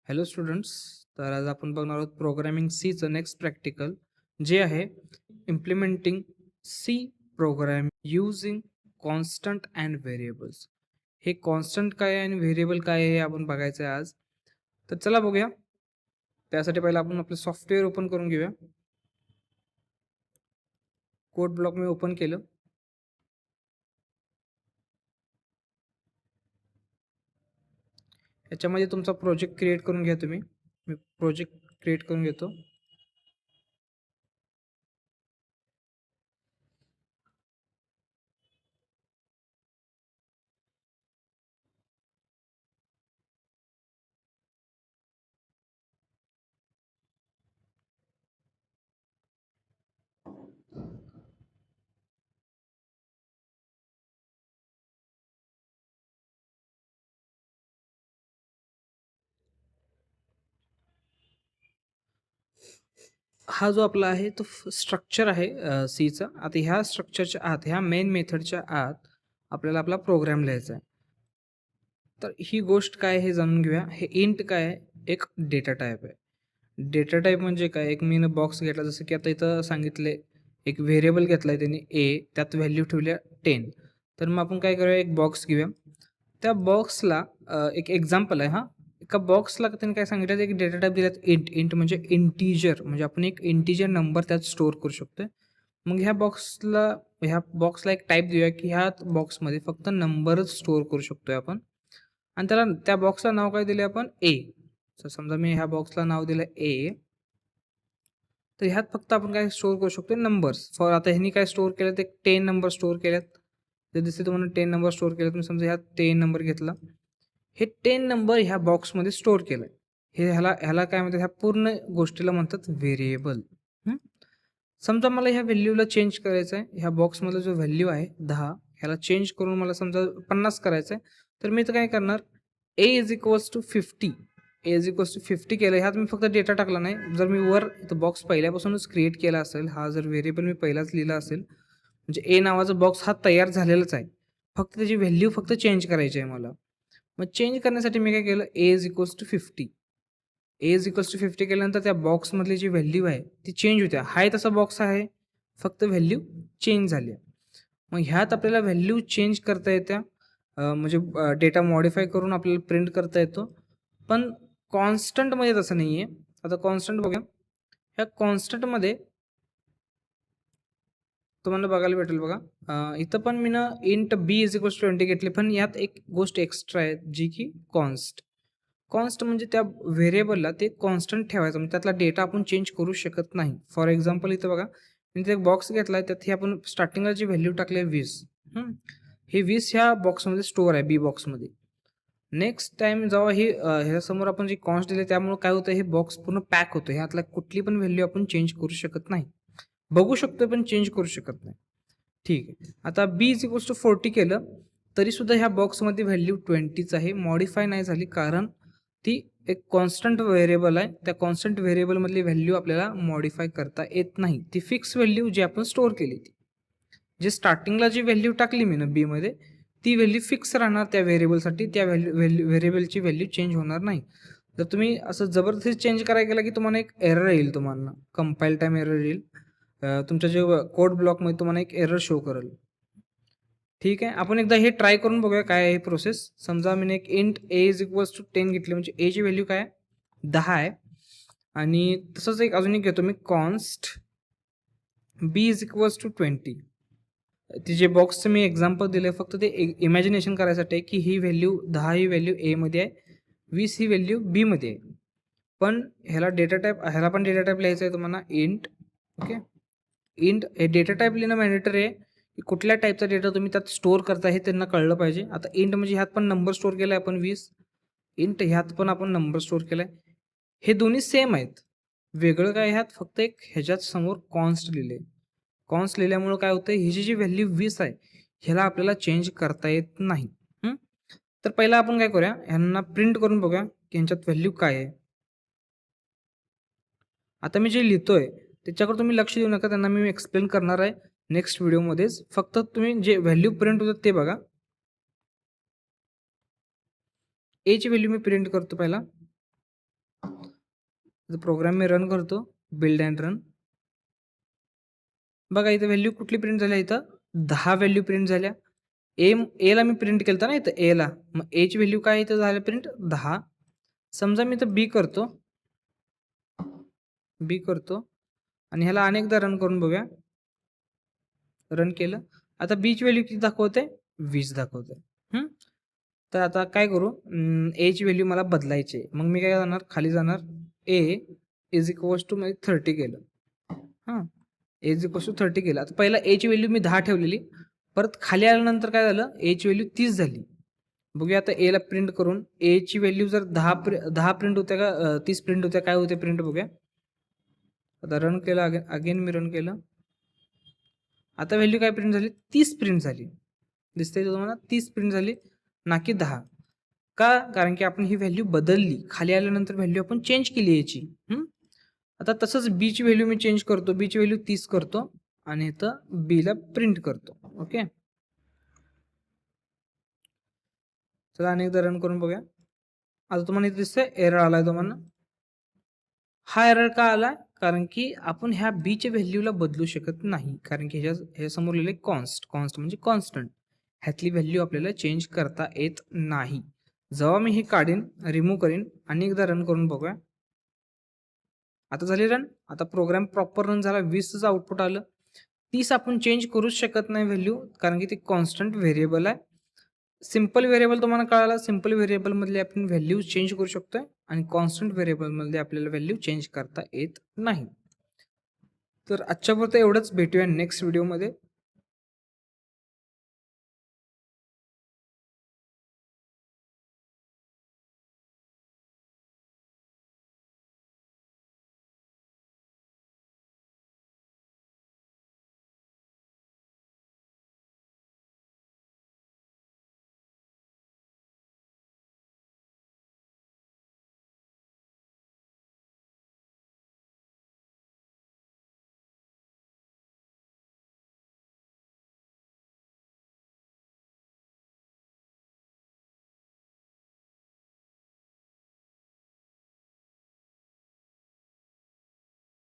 Hello students. तर आज आपण बघणार आहोत प्रोग्रामिंग सीचं नेक्स्ट प्रॅक्टिकल, जे आहे implementing C program using constant and variables. हे कॉन्स्टंट काय आहे आणि व्हेरिएबल काय आहे हे आपण बघायचं आहे आज. तर चला बघूया. त्यासाठी पहिला आपण आपलं सॉफ्टवेअर ओपन करून घेऊया. कोड ब्लॉक मी ओपन केलं. याच्यामध्ये तुमचा प्रोजेक्ट क्रिएट करून घ्या तुम्ही. मी प्रोजेक्ट क्रिएट करून घेतो. हा जो आपला आहे तो स्ट्रक्चर आहे सीचा. आता ह्या स्ट्रक्चरच्या आत, ह्या मेन मेथडच्या आत आपल्याला आपला प्रोग्राम लिहायचा आहे. तर ही गोष्ट काय हे जाणून घेऊया. हे इंट काय आहे? एक डेटा टाईप आहे. डेटा टाईप म्हणजे काय? एक मी बॉक्स घेतला, जसं की आता इथं सांगितले, एक व्हेरिएबल घेतला आहे त्यांनी ए, त्यात व्हॅल्यू ठेवल्या 10. तर मग आपण काय करूया, एक बॉक्स घेऊया. त्या बॉक्सला एक एक्झाम्पल आहे. एका बॉक्सला त्यांनी काय सांगितलं, एक डेटा टाईप दिल्यात इंट. इंट म्हणजे इंटिजर, म्हणजे आपण एक इंटिजर नंबर त्यात स्टोअर करू शकतो. मग ह्या बॉक्सला एक टाईप देऊया की ह्या बॉक्समध्ये फक्त नंबरच स्टोअर करू शकतोय आपण. आणि त्या बॉक्सला नाव काय दिले आपण? ए. तर समजा मी ह्या बॉक्सला नाव दिलं ए. तर ह्यात फक्त आपण काय स्टोअर करू शकतो? नंबर्स. फॉर आता ह्यांनी काय स्टोअर केलं, ते 10 नंबर स्टोअर केल्यात. ते दिसते तुम्हाला 10 नंबर स्टोअर केलेत. मी समजा ह्यात 10 नंबर घेतला. हे 10 नंबर ह्या बॉक्समध्ये स्टोअर केलंय. ह्याला ह्याला काय म्हणतात? ह्या पूर्ण गोष्टीला म्हणतात व्हेरिएबल. समजा मला ह्या व्हॅल्यूला चेंज करायचं आहे. ह्या बॉक्समधला जो व्हॅल्यू आहे 10, ह्याला चेंज करून मला समजा 50 करायचं आहे. तर मी तर काय करणार? A is equals to 50. A is equals to 50 केलं. ह्यात मी फक्त डेटा टाकला नाही. जर मी वर इथं बॉक्स पहिल्यापासूनच क्रिएट केला असेल, हा जर व्हेरिएबल मी पहिलाच लिहिला असेल, म्हणजे ए नावाचा बॉक्स हा तयार झालेलाच आहे. फक्त त्याची व्हॅल्यू फक्त चेंज करायची आहे मला. मग चेंज करण्यासाठी मी काय केलं? A is equals to 50. A is equals to 50 केल्यानंतर त्या बॉक्समधली जी व्हॅल्यू आहे ती चेंज होते. हाय तसा बॉक्स आहे, फक्त व्हॅल्यू चेंज झाली आहे. मग ह्यात आपल्याला व्हॅल्यू चेंज करता येत्या, म्हणजे डेटा मॉडिफाय करून आपल्याला प्रिंट करता येतो. पण कॉन्स्टंटमध्ये तसं नाही आहे. आता कॉन्स्टंट बघूया. ह्या कॉन्स्टंटमध्ये तुम्हाला बघायला भेटेल बघा. इथं पण मी int b is equals to 20 घेतली, पण यात एक गोष्ट एक्स्ट्रा आहे, जी की कॉन्स्ट म्हणजे त्या व्हेरिएबलला ते कॉन्स्टंट ठेवायचं, म्हणजे त्यातला डेटा आपण चेंज करू शकत नाही. फॉर एक्झाम्पल इथं बघा, मी इथे एक बॉक्स घेतला आहे, त्यात ही आपण स्टार्टिंगला जी व्हॅल्यू टाकली आहे 20. हे 20 ह्या बॉक्समध्ये स्टोअर आहे, बी बॉक्समध्ये. नेक्स्ट टाइम जेव्हा ह्याच्यासमोर आपण जे कॉन्स्ट दिले, त्यामुळे काय होतं, हे बॉक्स पूर्ण पॅक होतं. ह्यातला कुठली पण व्हॅल्यू आपण चेंज करू शकत नाही. बघू शकतो पण चेंज करू शकत नाही. ठीक आहे. आता बी इज इक्वल्स टू 40 केलं, तरीसुद्धा ह्या बॉक्समध्ये व्हॅल्यू 20च आहे, मॉडिफाय नाही झाली, कारण ती एक कॉन्स्टंट व्हेरिएबल आहे. त्या कॉन्स्टंट व्हेरिएबलमधली व्हॅल्यू आपल्याला मॉडिफाय करता येत नाही. ती फिक्स व्हॅल्यू जी आपण स्टोअर केली, ती जे स्टार्टिंगला जी व्हॅल्यू टाकली मी बीमध्ये, ती व्हॅल्यू फिक्स राहणार त्या व्हेरिएबलसाठी. त्या व्हेरिएबलची व्हॅल्यू चेंज होणार नाही. जर तुम्ही असं जबरदस्ती चेंज करायला गेला की तुम्हाला एक एरर येईल, तुम्हाला कंपाईल टाइम एरर येईल. तुमच्या जे कोड ब्लॉकमध्ये तुम्हाला एक एरर शो करेल. ठीक आहे. आपण एकदा हे ट्राय करून बघूया काय आहे प्रोसेस. समजा मी एक int a is equals to 10 घेतली, म्हणजे ए ची व्हॅल्यू काय आहे? 10 आहे. आणि तसंच एक अजून एक घेतो मी, const b is equals to 20. ते जे बॉक्सचं मी एक्झाम्पल दिलं फक्त ते इमॅजिनेशन करायसाठी आहे की ही व्हॅल्यू 10 ही व्हॅल्यू एमध्ये आहे, 20 ही व्हॅल्यू बीमध्ये आहे. पण ह्याला पण डेटा टाईप लिहायचं आहे तुम्हाला, इंट. ओके. इंट हे डेटा टाईप लिहिणं मॅन्डेटरी आहे, की कुठल्या टाईपचा डेटा तुम्ही त्यात स्टोअर करता हे त्यांना कळलं पाहिजे. आता इंट म्हणजे ह्यात पण नंबर स्टोअर केला आहे आपण 20. इंट ह्यात पण आपण नंबर स्टोअर केला आहे. हे दोन्ही सेम आहेत. वेगळं काय ह्यात? फक्त एक ह्याच्यात समोर कॉन्स्ट लिहिले. कॉन्स्ट लिहिल्यामुळं काय होतं, ही जी व्हॅल्यू 20 आहे, ह्याला आपल्याला चेंज करता येत नाही. तर पहिला आपण काय करूया, ह्यांना प्रिंट करून बघूया की ह्यांच्यात व्हॅल्यू काय आहे. आता मी जे लिहितोय त्याच्याकडे तुम्ही लक्ष देऊ नका, त्यांना मी एक्सप्लेन करणार आहे नेक्स्ट व्हिडिओमध्येच. फक्त तुम्ही जे व्हॅल्यू प्रिंट होतात ते बघा. ए ची व्हॅल्यू मी प्रिंट करतो पहिला. प्रोग्राम मी रन करतो, बिल्ड अँड रन. बघा इथं व्हॅल्यू कुठली प्रिंट झाल्या, इथं 10 व्हॅल्यू प्रिंट झाल्या. एला मी प्रिंट केलं ना इथं एला, मग एची व्हॅल्यू काय इथं झालं प्रिंट 10. समजा मी इथं बी करतो आणि ह्याला अनेकदा रन करून बघूया. रन केलं. आता बीची व्हॅल्यू किती दाखवते, 20 दाखवते. तर आता काय करू, एची व्हॅल्यू मला बदलायची आहे. मग मी काय जाणार, खाली जाणार, ए इज इक्वल्स टू 30 केलं. ए इज इक्वल्स टू 30 केलं. आता पहिला एची व्हॅल्यू मी 10 ठेवलेली, परत खाली आल्यानंतर काय झालं, एची व्हॅल्यू 30 झाली. बघूया आता एला प्रिंट करून एची व्हॅल्यू जर 10 प्रिंट होत्या का 30 प्रिंट होत्या, काय होते प्रिंट बघूया. आता रन केलं, अगेन मी रन केलं. आता व्हॅल्यू काय प्रिंट झाली, 30 प्रिंट झाली. दिसतंय तुम्हाला, 30 प्रिंट झाली ना की 10. का, कारण की आपण ही व्हॅल्यू बदलली, खाली आल्यानंतर व्हॅल्यू आपण चेंज केली याची. आता तसंच बीची व्हॅल्यू मी चेंज करतो, बीची व्हॅल्यू 30 करतो आणि इथं बीला प्रिंट करतो. ओके, चला अनेकदा रन करून बघूया. आता तुम्हाला इथे दिसतंय एरर आलाय तुम्हाला. हा एरर का आला, कारण की आपण ह्या बीच्या व्हॅल्यूला बदलू शकत नाही, कारण की ह्याच्यासमोर लिहिले कॉन्स्ट म्हणजे कॉन्स्टंट, ह्यातली व्हॅल्यू आपल्याला चेंज करता येत नाही. जेव्हा मी हे काढीन, रिमूव्ह करीन आणि एकदा रन करून बघूया. आता झाली रन. आता प्रोग्राम प्रॉपर रन झाला, 20चं आउटपुट आलं. 30 आपण चेंज करूच शकत नाही व्हॅल्यू, कारण की ते कॉन्स्टंट व्हेरिएबल आहे. सिंपल व्हेरिएबल तुम्हाला कळाला, सिंपल व्हेरिएबलमधले आपण व्हॅल्यू चेंज करू शकतोय आणि कॉन्स्टंट व्हेरिएबलमध्ये आपल्याला व्हॅल्यू चेंज करता येत नाही. तर आजच्यापुरतं एवढंच, भेटूया नेक्स्ट व्हिडिओमध्ये.